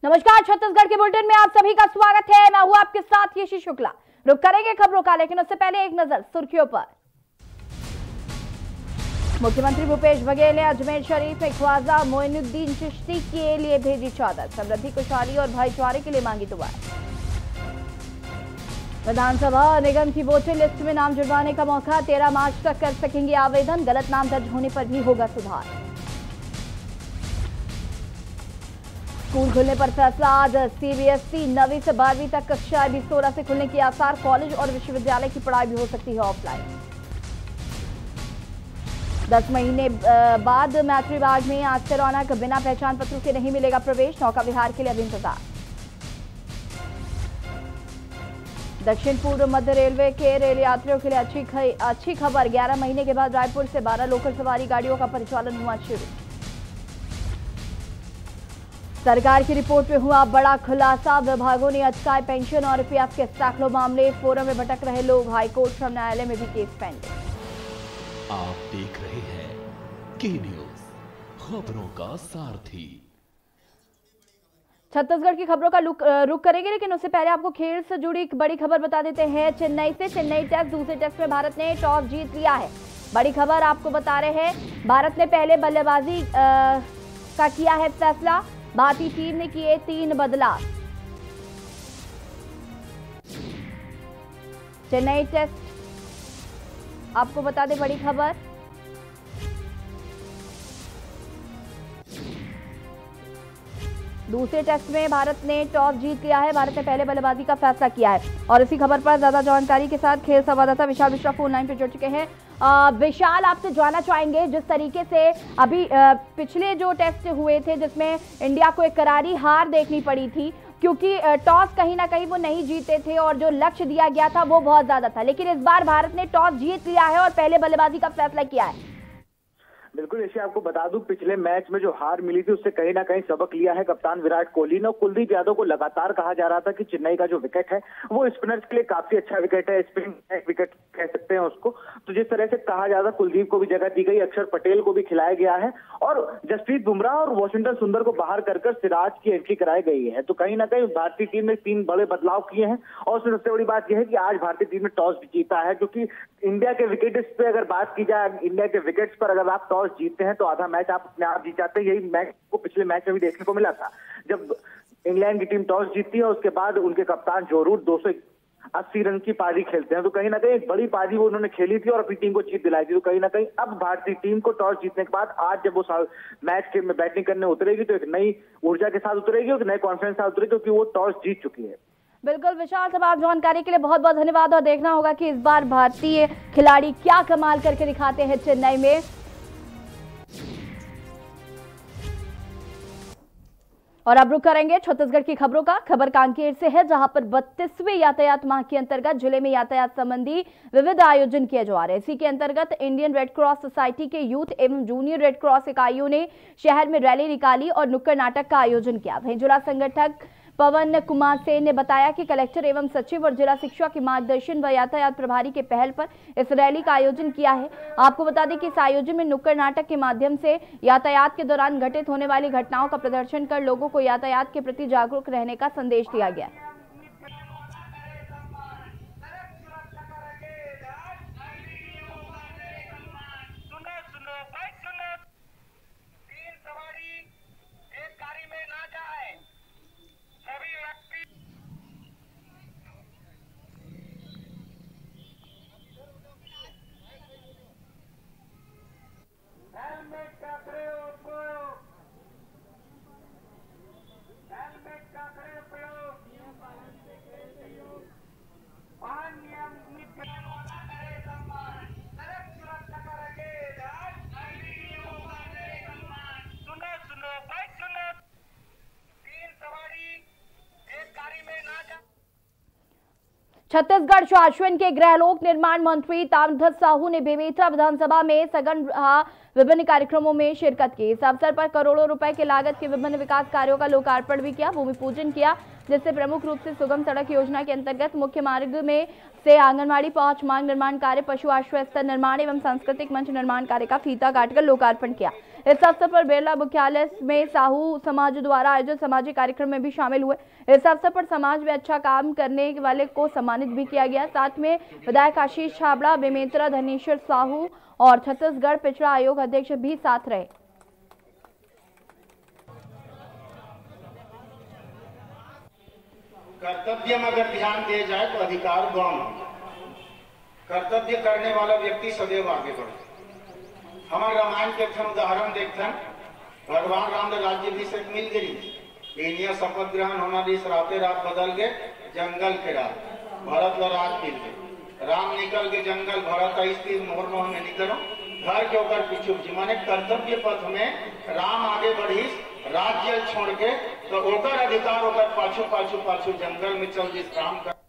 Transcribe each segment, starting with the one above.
नमस्कार, छत्तीसगढ़ के बुलेटिन में आप सभी का स्वागत है। मैं हूं आपके साथ यशी शुक्ला। रुक करेंगे खबरों का, लेकिन उससे पहले एक नजर सुर्खियों पर। मुख्यमंत्री भूपेश बघेल ने अजमेर शरीफ में ख्वाजा मोइनुद्दीन चिश्ती के लिए भेजी चादर, समृद्धि, खुशहाली और भाईचारे के लिए मांगी दुआ। विधानसभा निगम की वोटर लिस्ट में नाम जुड़वाने का मौका, 13 मार्च तक कर सकेंगे आवेदन, गलत नाम दर्ज होने पर भी होगा सुधार। स्कूल खुलने पर फैसला, आज सीबीएसई 9वीं से 12वीं तक कक्षाएं भी 16 से खुलने की आसार, कॉलेज और विश्वविद्यालय की पढ़ाई भी हो सकती है ऑफलाइन। 10 महीने बाद मैत्री बाग में आज से रौनक, बिना पहचान पत्रों के नहीं मिलेगा प्रवेश, नौका विहार के लिए अभी इंतजार। दक्षिण पूर्व मध्य रेलवे के रेल यात्रियों के लिए अच्छी खबर, 11 महीने के बाद रायपुर से 12 लोकल सवारी गाड़ियों का परिचालन हुआ शुरू। सरकार की रिपोर्ट में हुआ बड़ा खुलासा, विभागों ने अटकाए पेंशन और पीएफ के सैकड़ों मामले, फोरम में भटक रहे लोग, हाईकोर्ट श्रम न्यायालय में भी केस पेंडिंग। आप देख रहे हैं के न्यूज, खबरों का सारथी। छत्तीसगढ़ की खबरों का रुक करेंगे, लेकिन उससे पहले आपको खेल से जुड़ी एक बड़ी खबर बता देते हैं। चेन्नई टेस्ट, दूसरे टेस्ट में भारत ने टॉस जीत लिया है। बड़ी खबर आपको बता रहे हैं, भारत ने पहले बल्लेबाजी का किया है फैसला, भारतीय टीम ने किए 3 बदलाव। चेन्नई टेस्ट आपको बता दें, बड़ी खबर। दूसरे टेस्ट में भारत ने टॉस जीत लिया है, भारत ने पहले बल्लेबाजी का फैसला किया है। और इसी खबर पर ज्यादा जानकारी के साथ खेल संवाददाता विशाल मिश्रा फोन लाइन पर जुड़ चुके हैं। विशाल, आपसे जानना चाहेंगे, जिस तरीके से अभी पिछले जो टेस्ट हुए थे जिसमें इंडिया को एक करारी हार देखनी पड़ी थी, क्योंकि टॉस कहीं ना कहीं वो नहीं जीते थे और जो लक्ष्य दिया गया था वो बहुत ज्यादा था, लेकिन इस बार भारत ने टॉस जीत लिया है और पहले बल्लेबाजी का फैसला किया है। बिल्कुल, ऐसे आपको बता दूं, पिछले मैच में जो हार मिली थी उससे कहीं ना कहीं सबक लिया है कप्तान विराट कोहली ने। कुलदीप यादव को लगातार कहा जा रहा था कि चेन्नई का जो विकेट है वो स्पिनर्स के लिए काफी अच्छा विकेट है, स्पिन विकेट कह सकते हैं उसको। तो जिस तरह से कहा जा रहा, कुलदीप को भी जगह दी गई, अक्षर पटेल को भी खिलाया गया है और जसप्रीत बुमराह और वाशिंगटन सुंदर को बाहर कर सिराज की एंट्री कराई गई है। तो कहीं ना कहीं भारतीय टीम ने 3 बड़े बदलाव किए हैं और उसमें सबसे बड़ी बात यह है कि आज भारतीय टीम ने टॉस जीता है, क्योंकि इंडिया के विकेट्स पे अगर बात की जाए, इंडिया के विकेट्स पर अगर आप टॉस जीतते हैं तो आधा मैच आप अपने आप जीत जाते हैं। यही मैच को पिछले मैच में भी देखने को मिला था, जब इंग्लैंड की टीम टॉस जीतती है उसके बाद उनके कप्तान जो रूट 280 रन की पारी खेलते हैं। तो कहीं ना कहीं एक बड़ी पारी वो उन्होंने खेली थी और अपनी टीम को जीत दिलाई थी। तो कहीं ना कहीं अब भारतीय टीम को टॉस जीतने के बाद आज जब वो मैच में बैटिंग करने उतरेगी तो एक नई ऊर्जा के साथ उतरेगी और नए कॉन्फिडेंस के साथ उतरेगी, क्योंकि वो टॉस जीत चुकी है। बिल्कुल विशाल, तमाम जानकारी के लिए बहुत बहुत धन्यवाद। और देखना होगा कि इस बार भारतीय खिलाड़ी क्या कमाल करके दिखाते हैं चेन्नई में। और अब रुक करेंगे छत्तीसगढ़ की खबरों का। खबर कांकेर से है, जहां पर 32वें यातायात माह के अंतर्गत जिले में यातायात संबंधी विविध आयोजन किए जा रहे हैं। इसी के अंतर्गत इंडियन रेड क्रॉस सोसाइटी के यूथ एवं जूनियर रेड क्रॉस इकाइयों ने शहर में रैली निकाली और नुक्कड़ नाटक का आयोजन किया। वहीं जिला संगठक पवन कुमार सेन ने बताया कि कलेक्टर एवं सचिव और जिला शिक्षा के मार्गदर्शन व यातायात प्रभारी के पहल पर इस रैली का आयोजन किया है। आपको बता दें कि इस आयोजन में नुक्कड़ नाटक के माध्यम से यातायात के दौरान घटित होने वाली घटनाओं का प्रदर्शन कर लोगों को यातायात के प्रति जागरूक रहने का संदेश दिया गया। छत्तीसगढ़ शासन के गृहलोक निर्माण मंत्री ताम्रध्वज साहू ने बेमेतरा विधानसभा में सघन विभिन्न कार्यक्रमों में शिरकत की। इस अवसर पर करोड़ों रुपए की लागत के विभिन्न विकास कार्यों का लोकार्पण भी किया, भूमि पूजन किया। जिससे प्रमुख रूप से सुगम सड़क योजना के अंतर्गत मुख्य मार्ग में से आंगनबाड़ी पहुंच मार्ग निर्माण कार्य, पशु आश्रय स्थल निर्माण एवं सांस्कृतिक मंच निर्माण कार्य का फीता काटकर लोकार्पण किया। इस अवसर पर बेरला मुख्यालय में साहू समाज द्वारा आयोजित सामाजिक कार्यक्रम में भी शामिल हुए। इस अवसर पर समाज में अच्छा काम करने वाले को सम्मानित भी किया गया। साथ में विधायक आशीष छाबड़ा, बेमेतरा धनेश्वर साहू और छत्तीसगढ़ पिछड़ा आयोग अध्यक्ष भी साथ रहे। कर्तव्य में अगर ध्यान दिया जाए तो अधिकार गौण है। कर्तव्य करने वाला व्यक्ति सदैव आगे बढ़े। हमारे रामायण के उदाहरण देखते हैं, भगवान राम राज्याभिषेक मिल गई, शपथ ग्रहण होना राते रात बदल के जंगल के रात, भरत व राज मिल गए, राम निकल के जंगल, भरत स्थिर मोर मोह में निकलो घर के ऊपर पीछू माने कर्तव्य पथ में राम आगे बढ़ीस, राज्य छोड़ के तो ओकर अधिकार ओकर पाछू पाछू पाछू जंगल में चल विश्राम कर।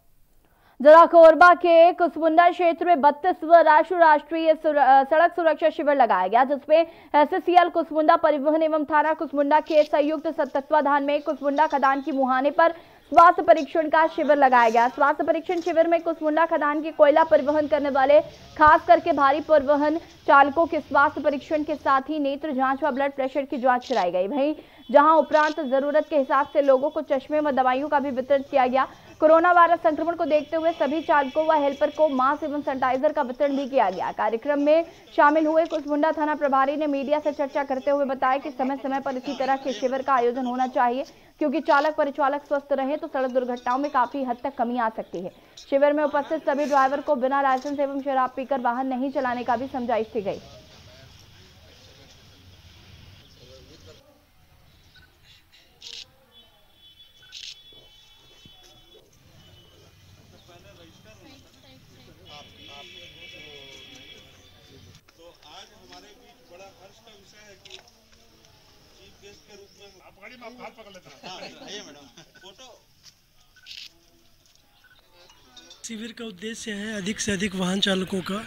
जिला कोरबा के कुसमुंडा क्षेत्र में 32वां राष्ट्रीय सड़क सुरक्षा शिविर लगाया गया, जिसमें SSCL कुसमुंडा परिवहन एवं थाना कुसमुंडा के संयुक्त तत्वाधान में कुसमुंडा खदान की मुहाने पर स्वास्थ्य परीक्षण का शिविर लगाया गया। स्वास्थ्य परीक्षण शिविर में कुसमुंडा खदान के कोयला परिवहन करने वाले खास करके भारी परिवहन चालकों के स्वास्थ्य परीक्षण के साथ ही नेत्र जांच व ब्लड प्रेशर की जांच कराई गई। वहीं जहां उपरांत जरूरत के हिसाब से लोगों को चश्मे व दवाइयों का भी वितरण किया गया। कोरोना वायरस संक्रमण को देखते हुए सभी चालकों व हेल्पर को मास्क एवं सैनिटाइजर का वितरण भी किया गया। कार्यक्रम में शामिल हुए कुसमुंडा थाना प्रभारी ने मीडिया से चर्चा करते हुए बताया कि समय समय पर इसी तरह के शिविर का आयोजन होना चाहिए, क्योंकि चालक परिचालक स्वस्थ रहे तो सड़क दुर्घटनाओं में काफी हद तक कमी आ सकती है। शिविर में उपस्थित सभी ड्राइवर को बिना लाइसेंस एवं शराब पीकर वाहन नहीं चलाने का भी समझाइश दी गई। तो आज हमारे बीच बड़ा हर्ष का विषय है कि चीफ गेस्ट के रूप में आप गाड़ी में आप हाथ पकड़ लेते हैं। आइए मैडम, फोटो। शिविर का उद्देश्य है अधिक से अधिक वाहन चालकों का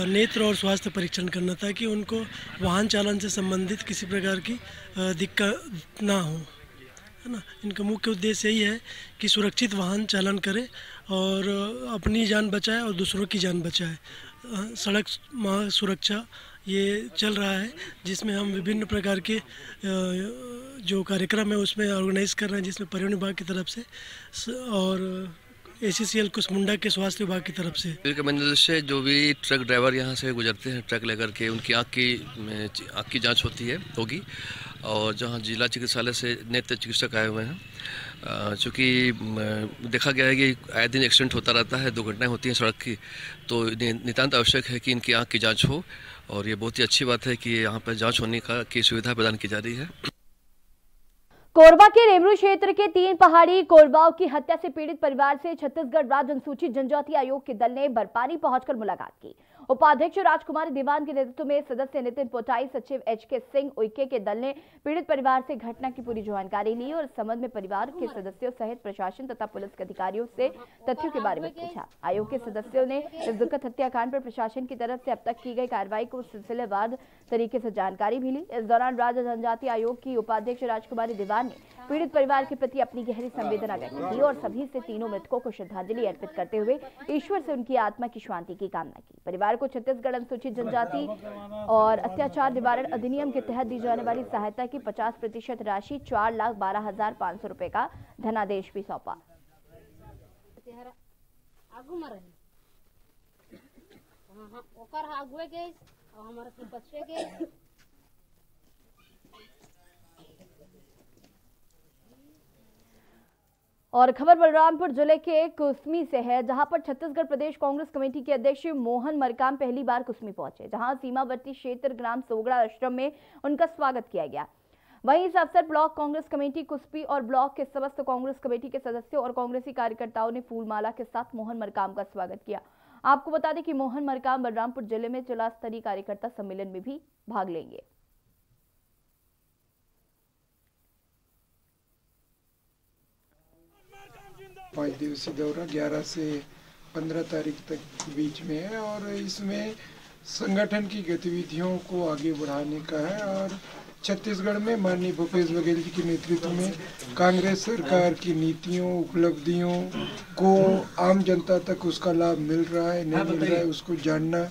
नेत्र और स्वास्थ्य परीक्षण करना, ताकि उनको वाहन चालन से संबंधित किसी प्रकार की दिक्कत ना हो, है ना। इनका मुख्य उद्देश्य यही है कि सुरक्षित वाहन चालन करें और अपनी जान बचाए और दूसरों की जान बचाए। सड़क माह सुरक्षा ये चल रहा है, जिसमें हम विभिन्न प्रकार के जो कार्यक्रम है उसमें ऑर्गेनाइज कर रहे हैं, जिसमें परिवहन विभाग की तरफ से और SSCL कुसमुंडा के स्वास्थ्य विभाग की तरफ से। के मंजिल से जो भी ट्रक ड्राइवर यहाँ से गुजरते हैं ट्रक लेकर के, उनकी आँख की जांच होगी। और जहाँ जिला चिकित्सालय से नेत्र चिकित्सक आए हुए हैं, चूँकि देखा गया है कि आए दिन एक्सीडेंट होता रहता है, दुर्घटनाएं होती हैं सड़क की, तो नितांत आवश्यक है कि इनकी आँख की जाँच हो। और ये बहुत ही अच्छी बात है कि यहाँ पर जाँच होने की सुविधा प्रदान की जा रही है। कोरबा के रेमरू क्षेत्र के 3 पहाड़ी कोरबाओं की हत्या से पीड़ित परिवार से छत्तीसगढ़ राज्य अनुसूचित जनजाति आयोग के दल ने बरपानी पहुंचकर मुलाकात की। उपाध्यक्ष राजकुमारी दीवान के नेतृत्व में सदस्य नितिन पोटाई, सचिव HK सिंह उइके के दल ने पीड़ित परिवार से घटना की पूरी जानकारी ली और इस संबंध में परिवार के सदस्यों सहित प्रशासन तथा पुलिस के अधिकारियों से तथ्यों के बारे में पूछा। आयोग के सदस्यों ने इस दुखद हत्याकांड पर प्रशासन की तरफ से अब तक की गई कार्रवाई को सिलसिलेवार तरीके से जानकारी भी ली। इस दौरान राज्य जनजाति आयोग की उपाध्यक्ष राजकुमारी दीवान ने पीड़ित परिवार के प्रति अपनी गहरी संवेदना व्यक्त की और सभी से तीनों मृतकों को श्रद्धांजलि अर्पित करते हुए ईश्वर से उनकी आत्मा की शांति की कामना की। परिवार को छत्तीसगढ़ अनुसूचित जनजाति और अत्याचार निवारण अधिनियम के तहत दी जाने वाली सहायता की 50% राशि 4,12,500 रुपए का धनादेश भी सौंपा। और खबर बलरामपुर जिले के कुसमी से है, जहां पर छत्तीसगढ़ प्रदेश कांग्रेस कमेटी के अध्यक्ष मोहन मरकाम पहली बार कुसमी पहुंचे, जहां सीमावर्ती क्षेत्र ग्राम सोगड़ा आश्रम में उनका स्वागत किया गया। वहीं इस अवसर ब्लॉक कांग्रेस कमेटी कुसमी और ब्लॉक के समस्त कांग्रेस कमेटी के सदस्यों और कांग्रेसी कार्यकर्ताओं ने फूलमाला के साथ मोहन मरकाम का स्वागत किया। आपको बता दें कि मोहन मरकाम बलरामपुर जिले में जिला स्तरीय कार्यकर्ता सम्मेलन में भी भाग लेंगे। 5 दिवसीय दौरा 11 से 15 तारीख तक बीच में है और इसमें संगठन की गतिविधियों को आगे बढ़ाने का है और छत्तीसगढ़ में माननीय भूपेश बघेल जी के नेतृत्व में कांग्रेस सरकार की नीतियों उपलब्धियों को आम जनता तक उसका लाभ मिल रहा है नहीं मिल रहा है उसको जानना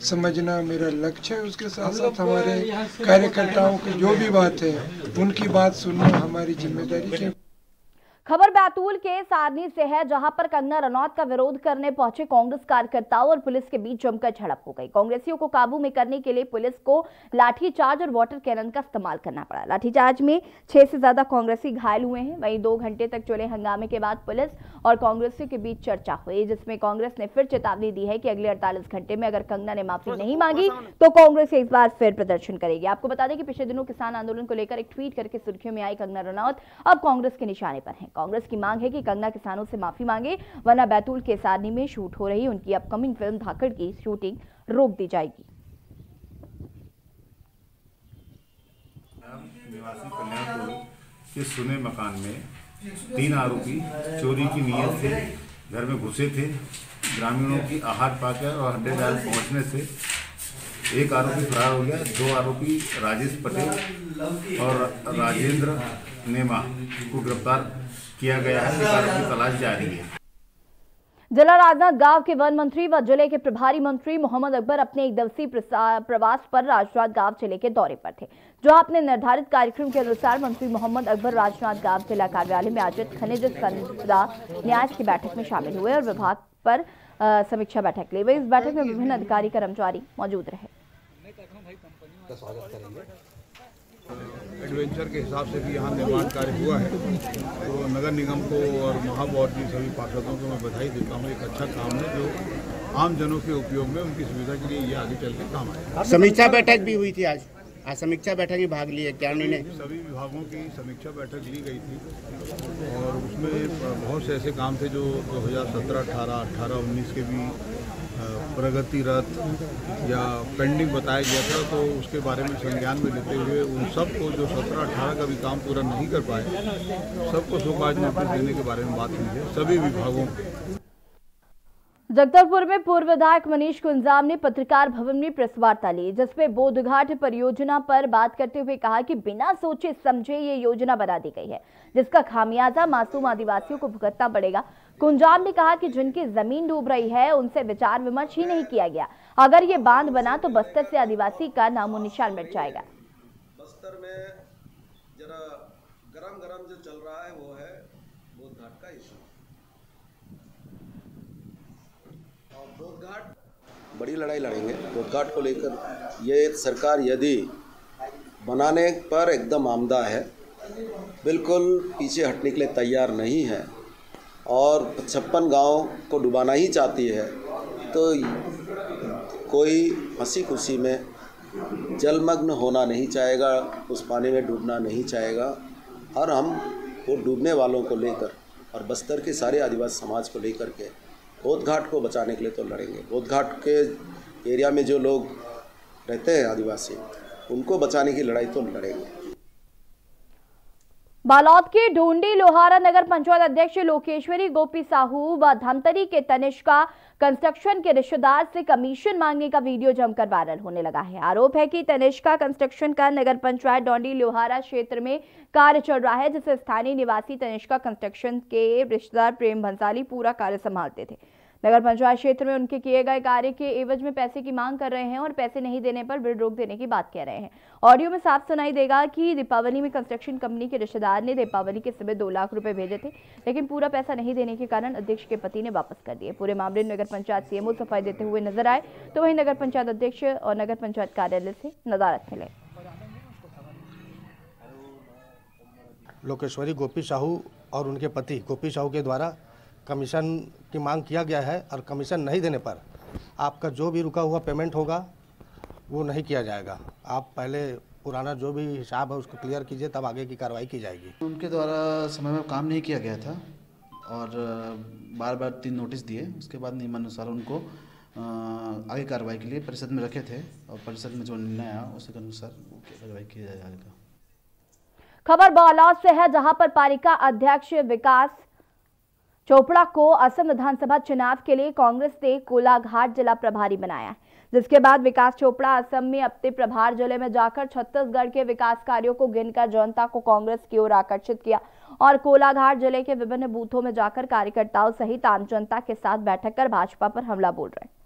समझना मेरा लक्ष्य है। उसके साथ साथ हमारे कार्यकर्ताओं की जो भी बात है उनकी बात सुनना हमारी जिम्मेदारी है। खबर बैतूल के सारनी से है, जहां पर कंगना रनौत का विरोध करने पहुंचे कांग्रेस कार्यकर्ताओं और पुलिस के बीच जमकर झड़प हो गई। कांग्रेसियों को काबू में करने के लिए पुलिस को लाठीचार्ज और वाटर कैनन का इस्तेमाल करना पड़ा। लाठीचार्ज में 6 से ज्यादा कांग्रेसी घायल हुए हैं। वहीं 2 घंटे तक चले हंगामे के बाद पुलिस और कांग्रेसियों के बीच चर्चा हुई, जिसमें कांग्रेस ने फिर चेतावनी दी है कि अगले 48 घंटे में अगर कंगना ने माफी नहीं मांगी तो कांग्रेस इस बार फिर प्रदर्शन करेगी। आपको बता दें कि पिछले दिनों किसान आंदोलन को लेकर एक ट्वीट करके सुर्खियों में आई कंगना रनौत अब कांग्रेस के निशाने पर हैं। कांग्रेस की मांग है कि कंगना किसानों से माफी मांगे, वरना बैतूल के सारनी में शूट हो रही उनकी अपकमिंग फिल्म धाकड़ की शूटिंग रोक दी जाएगी। निवासी कल्याणपुर के सुने मकान में 3 आरोपी चोरी की नीयत से घर में घुसे थे। ग्रामीणों की आहट पाकर और हड्डेदार पहुंचने से एक आरोपी फरार हो गया। 2 आरोपी राजेश पटेल और राजेंद्र नेमा को गिरफ्तार किया गया है। आरोपी की तलाश जारी है। जिला राजनांदगांव के वन मंत्री व जिले के प्रभारी मंत्री मोहम्मद अकबर अपने 1 दिवसीय प्रवास पर राजनांदगांव जिले के दौरे पर थे, जो अपने निर्धारित कार्यक्रम के अनुसार मंत्री मोहम्मद अकबर राजनांदगांव जिला कार्यालय में आयोजित खनिज संपदा न्यास की बैठक में शामिल हुए और विभाग पर समीक्षा बैठक ली। इस बैठक में विभिन्न अधिकारी कर्मचारी मौजूद रहे। एडवेंचर के हिसाब से भी यहाँ निर्माण कार्य हुआ है, तो नगर निगम को और महापौर जी सभी पार्षदों को मैं बधाई देता हूँ। एक अच्छा काम है जो आम जनों के उपयोग में उनकी सुविधा के लिए ये आगे चल के काम आएगा। समीक्षा बैठक भी हुई थी आज समीक्षा बैठक में भाग लिए क्या उन्होंने? सभी विभागों की समीक्षा बैठक ली गई थी और उसमें बहुत से ऐसे काम थे जो 2017, 18, 18-19 के भी प्रगति रथ या पेंडिंग बताया गया था, तो उसके बारे में संज्ञान में लेते हुए उन सबको जो 17-18 का भी काम पूरा नहीं कर पाए सबको शोकाज नोटिस देने के बारे में बात हुई है सभी विभागों को। जगदलपुर में पूर्व विधायक मनीष कुंजाम ने पत्रकार भवन में प्रेस वार्ता ली, जिसमें बोधघाट परियोजना पर बात करते हुए कहा कि बिना सोचे समझे ये योजना बना दी गई है, जिसका खामियाजा मासूम आदिवासियों को भुगतना पड़ेगा। कुंजाम ने कहा कि जिनकी जमीन डूब रही है उनसे विचार विमर्श ही नहीं किया गया। अगर ये बांध बना तो बस्तर से आदिवासी का नामो निशान मिट जाएगा। बस्तर में जरा गरम जो चल रहा है वो है बोधघाट का इशू। बोधघाट बड़ी लड़ाई लड़ेंगे बोधघाट को लेकर। ये सरकार यदि बनाने पर एकदम आमदा है, बिल्कुल पीछे हटने के लिए तैयार नहीं है और 56 गांव को डुबाना ही चाहती है, तो कोई हंसी खुशी में जलमग्न होना नहीं चाहेगा, उस पानी में डूबना नहीं चाहेगा। और हम वो डूबने वालों को लेकर और बस्तर के सारे आदिवासी समाज को लेकर के बोधघाट को बचाने के लिए तो लड़ेंगे। बोधघाट के एरिया में जो लोग रहते हैं आदिवासी, उनको बचाने की लड़ाई तो लड़ेंगे। बालोद के ढूंढी लोहारा नगर पंचायत अध्यक्ष लोकेश्वरी गोपी साहू व धमतरी के तनिष्का कंस्ट्रक्शन के रिश्तेदार से कमीशन मांगने का वीडियो जमकर वायरल होने लगा है। आरोप है कि तनिष्का कंस्ट्रक्शन का नगर पंचायत ढूंढी लोहारा क्षेत्र में कार्य चल रहा है, जिसे स्थानीय निवासी तनिष्का कंस्ट्रक्शन के रिश्तेदार प्रेम भंसाली पूरा कार्य संभालते थे। नगर पंचायत क्षेत्र में उनके किए गए कार्य के एवज में पैसे की मांग कर रहे हैं और पैसे नहीं देने पर बिल रोक देने की बात कह रहे हैं। ऑडियो में साफ सुनाई देगा कि दीपावली में कंस्ट्रक्शन कंपनी के रिश्तेदार ने दीपावली के समय 2 लाख रुपए भेजे थे, लेकिन पूरा पैसा नहीं देने के कारण अध्यक्ष के पति ने वापस कर दिए। पूरे मामले में नगर पंचायत सीएमओ सफाई देते हुए नजर आए, तो वहीं नगर पंचायत अध्यक्ष और नगर पंचायत कार्यालय से नदारत मिले। लोकेश्वरी गोपी साहू और उनके पति गोपी साहू के द्वारा कमीशन की मांग किया गया है और कमीशन नहीं देने पर आपका जो भी रुका हुआ पेमेंट होगा वो नहीं किया जाएगा। आप पहले पुराना जो भी हिसाब है उसको क्लियर कीजिए, तब आगे की कार्रवाई की जाएगी। उनके द्वारा समय में काम नहीं किया गया था और बार बार 3 नोटिस दिए। उसके बाद नियमानुसार उनको आगे कार्रवाई के लिए परिषद में रखे थे और परिषद में जो निर्णय आया उसके अनुसार कार्रवाई किया जाएगा। खबर बालोद से है, जहां पर पालिका अध्यक्ष विकास चोपड़ा को असम विधानसभा चुनाव के लिए कांग्रेस ने कोलाघाट जिला प्रभारी बनाया है। जिसके बाद विकास चोपड़ा असम में अपने प्रभार जिले में जाकर छत्तीसगढ़ के विकास कार्यों को गिनकर जनता को कांग्रेस की ओर आकर्षित किया और कोलाघाट जिले के विभिन्न बूथों में जाकर कार्यकर्ताओं सहित आम जनता के साथ बैठक कर भाजपा पर हमला बोल रहे हैं।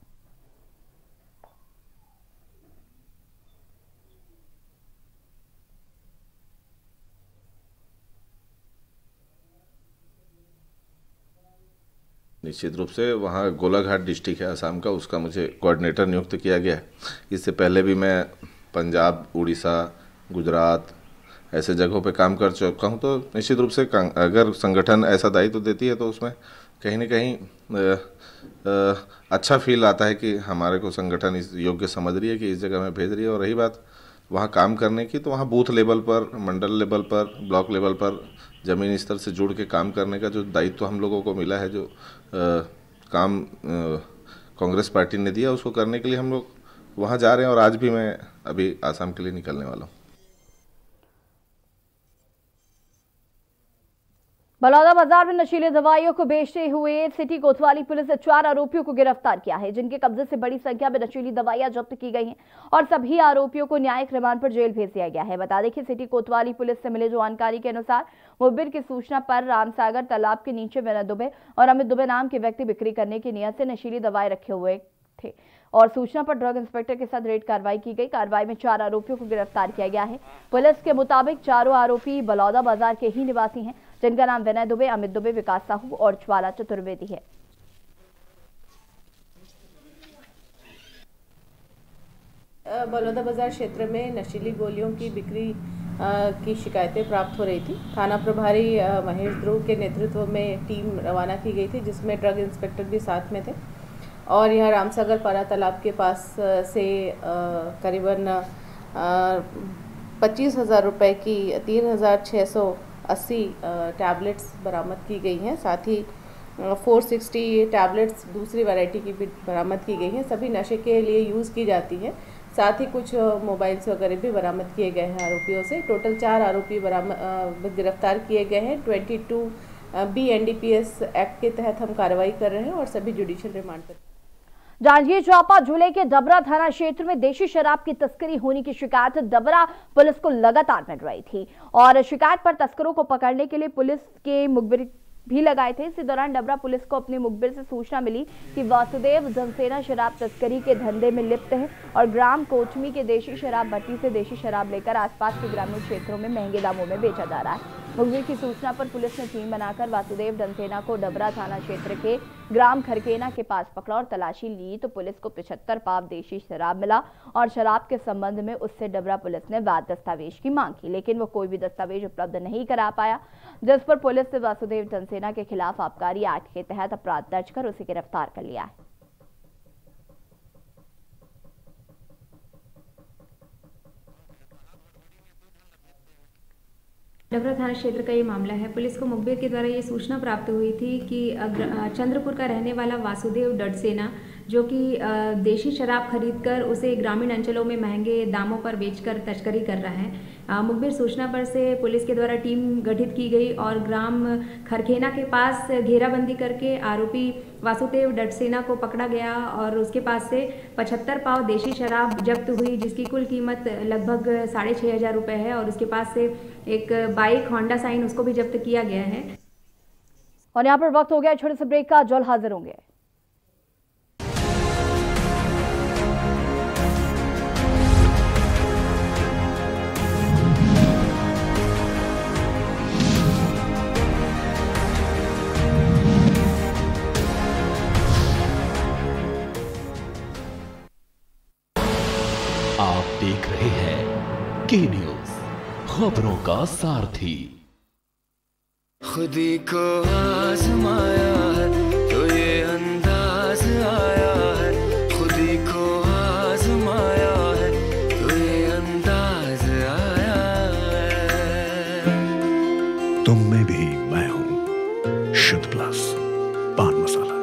निश्चित रूप से वहाँ गोलाघाट डिस्ट्रिक्ट है असम का, उसका मुझे कोऑर्डिनेटर नियुक्त किया गया है। इससे पहले भी मैं पंजाब, उड़ीसा, गुजरात ऐसे जगहों पे काम कर चुका हूँ। तो निश्चित रूप से अगर संगठन ऐसा दायित्व देती है तो उसमें कहीं ना कहीं अच्छा फील आता है कि हमारे को संगठन इस योग्य समझ रही है कि इस जगह में भेज रही है। और रही बात वहाँ काम करने की, तो वहाँ बूथ लेवल पर, मंडल लेवल पर, ब्लॉक लेवल पर ज़मीनी स्तर से जुड़ के काम करने का जो दायित्व हम लोगों को मिला है, जो काम कांग्रेस पार्टी ने दिया, उसको करने के लिए हम लोग वहाँ जा रहे हैं। और आज भी मैं अभी आसाम के लिए निकलने वाला हूँ। बलौदाबाजार में नशीली दवाइयों को बेचते हुए सिटी कोतवाली पुलिस ने 4 आरोपियों को गिरफ्तार किया है, जिनके कब्जे से बड़ी संख्या में नशीली दवाइयां जब्त की गई हैं और सभी आरोपियों को न्यायिक रिमांड पर जेल भेज दिया गया है। बता दें कि सिटी कोतवाली पुलिस से मिली जानकारी के अनुसार मुखबिर की सूचना पर रामसागर तालाब के नीचे विनय दुबे और अमित दुबे नाम के व्यक्ति बिक्री करने की नियत से नशीली दवाएं रखे हुए थे और सूचना पर ड्रग इंस्पेक्टर के साथ रेड कार्रवाई की गई। कार्रवाई में 4 आरोपियों को गिरफ्तार किया गया है। पुलिस के मुताबिक चारों आरोपी बलौदाबाजार के ही निवासी हैं, जिनका नाम विनय दुबे, अमित दुबे, विकास साहू और ज्वाला चतुर्वेदी है। बलौदाबाजार क्षेत्र में नशीली गोलियों की बिक्री की शिकायतें प्राप्त हो रही थी। थाना प्रभारी महेश ध्रुव के नेतृत्व में टीम रवाना की गई थी, जिसमें ड्रग इंस्पेक्टर भी साथ में थे और यह रामसागर पारा तालाब के पास से करीबन 25,000 रुपये की 3,680 टैबलेट्स बरामद की गई हैं। साथ ही 460 टैबलेट्स दूसरी वैरायटी की भी बरामद की गई हैं। सभी नशे के लिए यूज़ की जाती हैं। साथ ही कुछ मोबाइल्स वगैरह भी बरामद किए गए हैं आरोपियों से। टोटल 4 आरोपी गिरफ्तार किए गए हैं। 22 BNDPS एक्ट के तहत हम कार्रवाई कर रहे हैं और सभी जुडिशियल रिमांड पर। जांजगीर चांपा जिले के डबरा थाना क्षेत्र में देशी शराब की तस्करी होने की शिकायत डबरा पुलिस को लगातार मिल रही थी और शिकायत पर तस्करों को पकड़ने के लिए पुलिस के मुखबिर भी लगाए थे। इसी दौरान डबरा पुलिस को अपने मुखबिर से सूचना मिली कि वासुदेव जनसेना शराब तस्करी के धंधे में लिप्त है और ग्राम कोचमी के देशी शराब भट्टी से देशी शराब लेकर आसपास के ग्रामीण क्षेत्रों में महंगे दामों में बेचा जा रहा है। मुखबिर की सूचना पर पुलिस ने टीम बनाकर वासुदेव जनसेना को डबरा थाना क्षेत्र के ग्राम खरकेना के पास पकड़ा और तलाशी ली तो पुलिस को 75 पाव देशी शराब मिला और शराब के संबंध में उससे डबरा पुलिस ने वैध दस्तावेज की मांग की, लेकिन वो कोई भी दस्तावेज उपलब्ध नहीं करा पाया, जिस पर पुलिस ने वासुदेव जनसेना के खिलाफ आबकारी एक्ट के तहत अपराध दर्ज कर उसे गिरफ्तार कर लिया है। डबरा थाना क्षेत्र का ये मामला है। पुलिस को मुखबिर के द्वारा ये सूचना प्राप्त हुई थी कि चंद्रपुर का रहने वाला वासुदेव डडसेना, जो कि देशी शराब खरीदकर उसे ग्रामीण अंचलों में महंगे दामों पर बेचकर तस्करी कर रहा है। मुखबिर सूचना पर से पुलिस के द्वारा टीम गठित की गई और ग्राम खरखेना के पास घेराबंदी करके आरोपी वासुदेव डडसेना को पकड़ा गया और उसके पास से 75 पाव देशी शराब जब्त हुई, जिसकी कुल कीमत लगभग 6,500 रुपये है और उसके पास से एक बाइक होंडा साइन उसको भी जब्त किया गया है। और यहाँ पर वक्त हो गया छोटे से ब्रेक का, जल्द हाजिर होंगे। आप देख रहे हैं के न्यूज, खबरों का सारथी। खुदी को आजमाया है तो ये अंदाज आया है, खुदी को आजमाया है तो ये अंदाज आया है। तुम में भी मैं हूं, शुद्ध प्लस पान मसाला।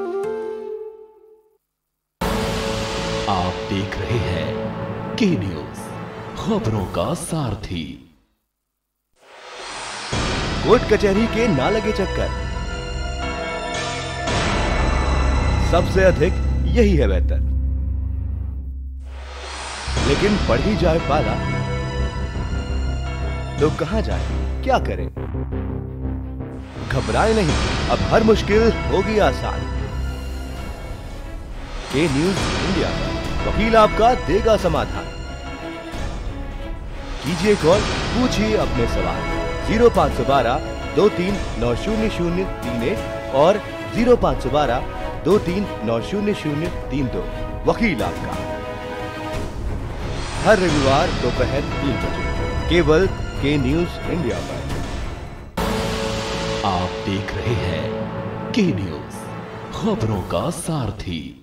आप देख रहे हैं के न्यूज, खबरों का सारथी। कोर्ट कचहरी के ना लगे चक्कर, सबसे अधिक यही है बेहतर। लेकिन बढ़ ही जाए पाला तो कहां जाए, क्या करें? घबराए नहीं, अब हर मुश्किल होगी आसान। के न्यूज इंडिया पर वकील आपका देगा समाधान। कीजिए कॉल, पूछिए अपने सवाल। 0512 23900031 और 0512 23900032। वकील आपका, हर रविवार दोपहर 3 बजे केवल के न्यूज इंडिया पर। आप देख रहे हैं के न्यूज, खबरों का सारथी।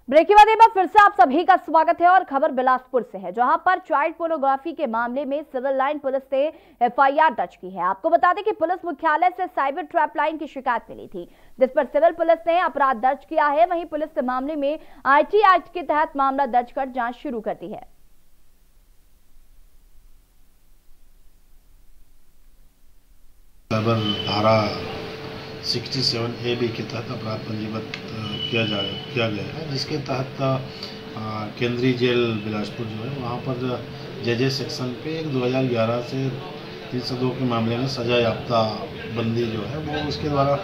ब्रेक के बाद एक बार फिर से आप सभी का स्वागत है और खबर बिलासपुर से है, जहां पर चाइल्ड पोर्नोग्राफी के मामले में सिविल लाइन पुलिस ने एफआईआर दर्ज की है। आपको बता दें कि पुलिस मुख्यालय से साइबर ट्रैप लाइन की शिकायत मिली थी, जिस पर सिविल पुलिस ने अपराध दर्ज किया है। वहीं पुलिस ने मामले में आईटी एक्ट के तहत मामला दर्ज कर जांच शुरू कर दी है। धारा 67AB के तहत अपराध पंजीबद्ध किया गया है, जिसके तहत केंद्रीय जेल बिलासपुर जो है वहाँ पर जजेस सेक्शन पे 2011 से 302 के मामले में सजा याफ्ता बंदी जो है वो उसके द्वारा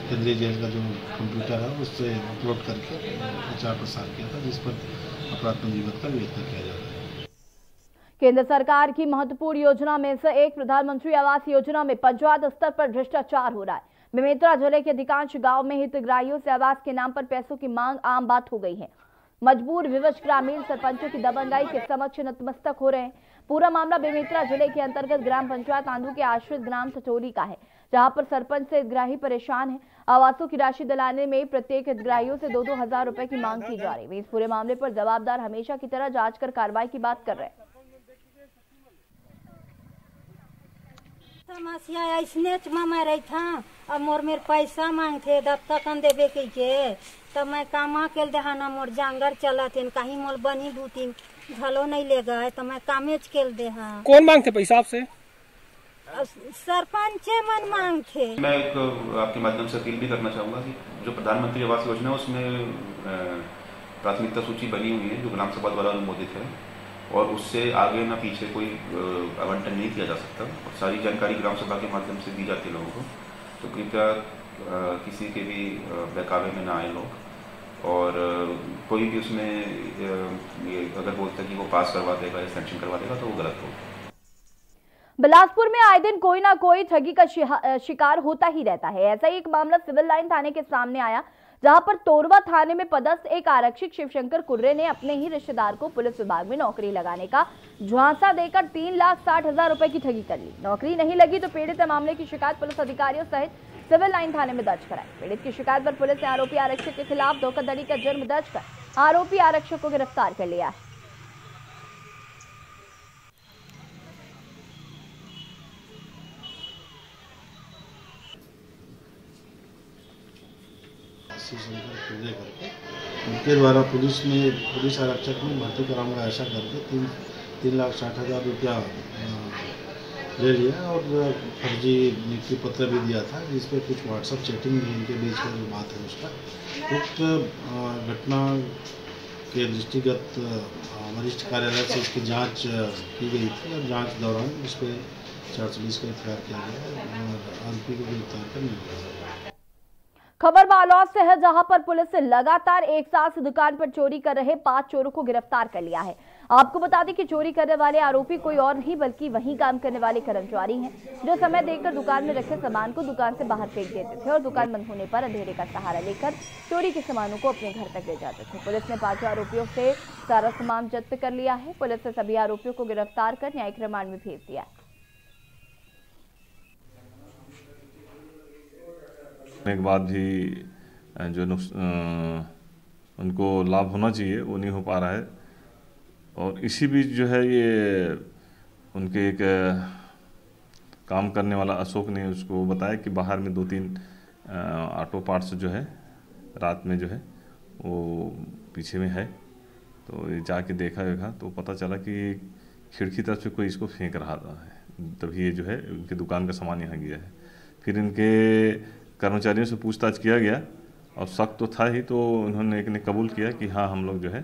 केंद्रीय जेल का जो कंप्यूटर है उससे अपलोड करके प्रचार प्रसार किया था, जिस पर अपराध पंजीबद्ध का व्यवस्था किया जा रहा है। केंद्र सरकार की महत्वपूर्ण योजना में से एक प्रधानमंत्री आवास योजना में पंचायत स्तर पर भ्रष्टाचार हो रहा है। बेमेतरा जिले के अधिकांश गांव में हितग्राहियों से आवास के नाम पर पैसों की मांग आम बात हो गई है। मजबूर विवश ग्रामीण सरपंचों की दबंगाई के समक्ष नतमस्तक हो रहे हैं। पूरा मामला बेमेतरा जिले के अंतर्गत ग्राम पंचायत आंधू के आश्रित ग्राम सचोरी का है, जहां पर सरपंच से हितग्राही परेशान है। आवासों की राशि दिलाने में प्रत्येक हितग्राहियों से 2-2 हजार रुपए की मांग की जा रही है। इस पूरे मामले पर जवाबदार हमेशा की तरह जांच कर कार्रवाई की बात कर रहे हैं। समस्या ऐसने मैं रही था, अब मोर मेरे पैसा मांगते दत्ता कन देवे के तब मैं कामा के देहाना मोर जांगर चलते कहीं मोर बनी बूती घलो नहीं ले गए तो मैं कामेज के देहा। कौन मांगते पैसा आपसे? सरपंच मन मांगते। मैं एक आपके माध्यम से अपील भी करना चाहूँगा कि जो प्रधानमंत्री आवास योजना है उसमें प्राथमिकता सूची बनी हुई है जो ग्राम सभा द्वारा अनुमोदित है और उससे आगे ना पीछे कोई आवंटन नहीं किया जा सकता और सारी जानकारी ग्राम सभा के माध्यम से दी जाती है लोगों को। तो कृपया किसी के भी बहकावे में ना आए लोग, और कोई भी उसमें अगर बोलता है कि वो पास करवा देगा या सैंक्शन करवा देगा तो वो गलत होगा। बिलासपुर में आए दिन कोई ना कोई ठगी का शिकार होता ही रहता है। ऐसा ही एक मामला सिविल लाइन थाने के सामने आया, जहां पर तोरवा थाने में पदस्थ एक आरक्षक शिवशंकर कुर्रे ने अपने ही रिश्तेदार को पुलिस विभाग में नौकरी लगाने का झांसा देकर 3,60,000 रुपए की ठगी कर ली। नौकरी नहीं लगी तो पीड़ित ने मामले की शिकायत पुलिस अधिकारियों सहित सिविल लाइन थाने में दर्ज कराई। पीड़ित की शिकायत पर पुलिस ने आरोपी आरक्षक के खिलाफ धोखाधड़ी का जुर्म दर्ज कर आरोपी आरक्षक को गिरफ्तार कर लिया है। उनके द्वारा पुलिस आरक्षक में भर्ती कराऊंगा ऐसा करके 3,60,000 रुपया ले लिया और फर्जी नियुक्ति पत्र भी दिया था, जिस पे कुछ व्हाट्सएप चैटिंग भी इनके बीच में जो बात है उसका उक्त घटना के दृष्टिगत वरिष्ठ कार्यालय से इसकी जांच की गई थी और जांच दौरान इस पर 420 का एफआईआर किया गया और आरोपी को गिरफ्तार कर लिया। खबर बालोद से है, जहां पर पुलिस ने लगातार एक साथ दुकान पर चोरी कर रहे 5 चोरों को गिरफ्तार कर लिया है। आपको बता दें कि चोरी करने वाले आरोपी कोई और नहीं बल्कि वहीं काम करने वाले कर्मचारी हैं, जो समय देखकर दुकान में रखे सामान को दुकान से बाहर फेंक देते थे और दुकान बंद होने पर अंधेरे का सहारा लेकर चोरी के सामानों को अपने घर तक ले जाते थे। पुलिस ने 5 आरोपियों से सारा सामान जब्त कर लिया है। पुलिस ने सभी आरोपियों को गिरफ्तार कर न्यायिक रिमांड में भेज दिया है। एक बात भी जो उनको लाभ होना चाहिए वो नहीं हो पा रहा है, और इसी बीच जो है ये उनके एक काम करने वाला अशोक ने उसको बताया कि बाहर में 2-3 ऑटो पार्ट्स जो है रात में जो है वो पीछे में है। तो ये जाके देखा तो पता चला कि खिड़की तरफ से कोई इसको फेंक रहा था, तभी ये जो है उनकी दुकान का सामान यहाँ गिरा है। फिर इनके कर्मचारियों से पूछताछ किया गया और शक तो था ही, तो उन्होंने एक ने कबूल किया कि हाँ हम लोग जो है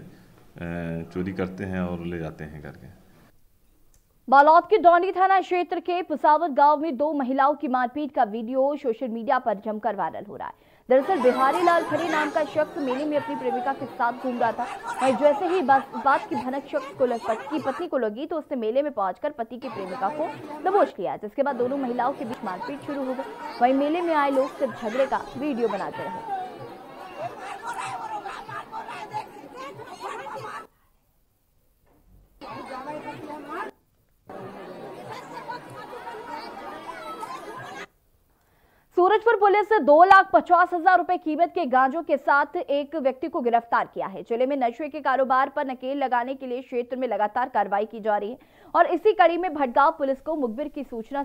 चोरी करते हैं और ले जाते हैं करके। बालोद के डौंडी थाना क्षेत्र के पुसावत गांव में 2 महिलाओं की मारपीट का वीडियो सोशल मीडिया पर जमकर वायरल हो रहा है। दरअसल बिहारी लाल खड़े नाम का शख्स मेले में अपनी प्रेमिका के साथ घूम रहा था और जैसे ही बात की भनक शख्स को पत्नी को लगी तो उसने मेले में पहुंचकर पति की प्रेमिका को दबोच लिया, जिसके बाद दोनों महिलाओं के बीच मारपीट शुरू हो गई। वहीं मेले में आए लोग सिर्फ झगड़े का वीडियो बनाते रहे। सूरजपुर पुलिस ने 2,50,000 रुपए कीमत के गांजों के साथ एक व्यक्ति को गिरफ्तार किया है। जिले में नशे के कारोबार पर नकेल लगाने के लिए क्षेत्र में लगातार कार्रवाई की जा रही है और इसी कड़ी में भटगांव पुलिस को मुखबिर की सूचना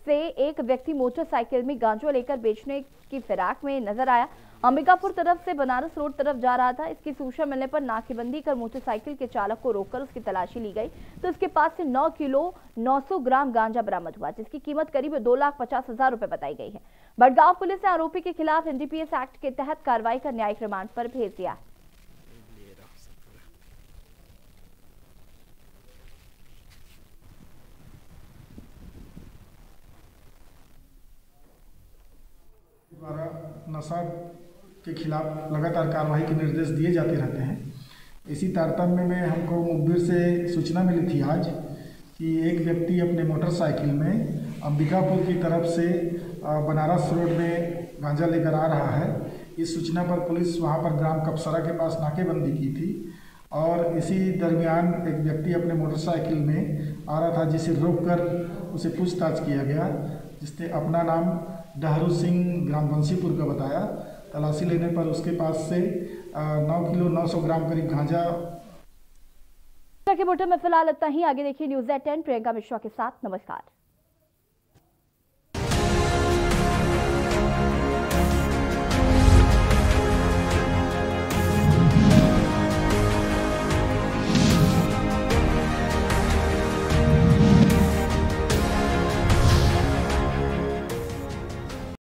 से एक व्यक्ति मोटरसाइकिल में गांजा लेकर बेचने की फिराक में नजर आया। अंबिकापुर तरफ से बनारस रोड तरफ जा रहा था। इसकी सूचना मिलने पर नाकेबंदी कर मोटरसाइकिल के चालक को रोककर उसकी तलाशी ली गई तो इसके पास से 9 किलो 900 ग्राम गांजा बरामद हुआ, जिसकी कीमत करीब 2,50,000 रुपए बताई गई है। भटगांव पुलिस ने आरोपी के खिलाफ एनडीपीएस एक्ट के तहत कार्रवाई कर न्यायिक रिमांड पर भेज दिया। नशा के खिलाफ लगातार कार्रवाई के निर्देश दिए जाते रहते हैं। इसी तारतम्य में हमको मुखबिर से सूचना मिली थी आज कि एक व्यक्ति अपने मोटरसाइकिल में अंबिकापुर की तरफ से बनारस रोड में गांजा लेकर आ रहा है। इस सूचना पर पुलिस वहां पर ग्राम कपसरा के पास नाकेबंदी की थी और इसी दरमियान एक व्यक्ति अपने मोटरसाइकिल में आ रहा था, जिसे रोककर उसे पूछताछ किया गया, जिसने अपना नाम डहरू सिंह ग्राम बंसीपुर का बताया। तलाशी लेने पर उसके पास से 9 किलो 900 ग्राम करीब गांजा। के बुलेटिन में फिलहाल इतना ही। आगे देखिए न्यूज़ 10 प्रियंका मिश्रा के साथ। नमस्कार।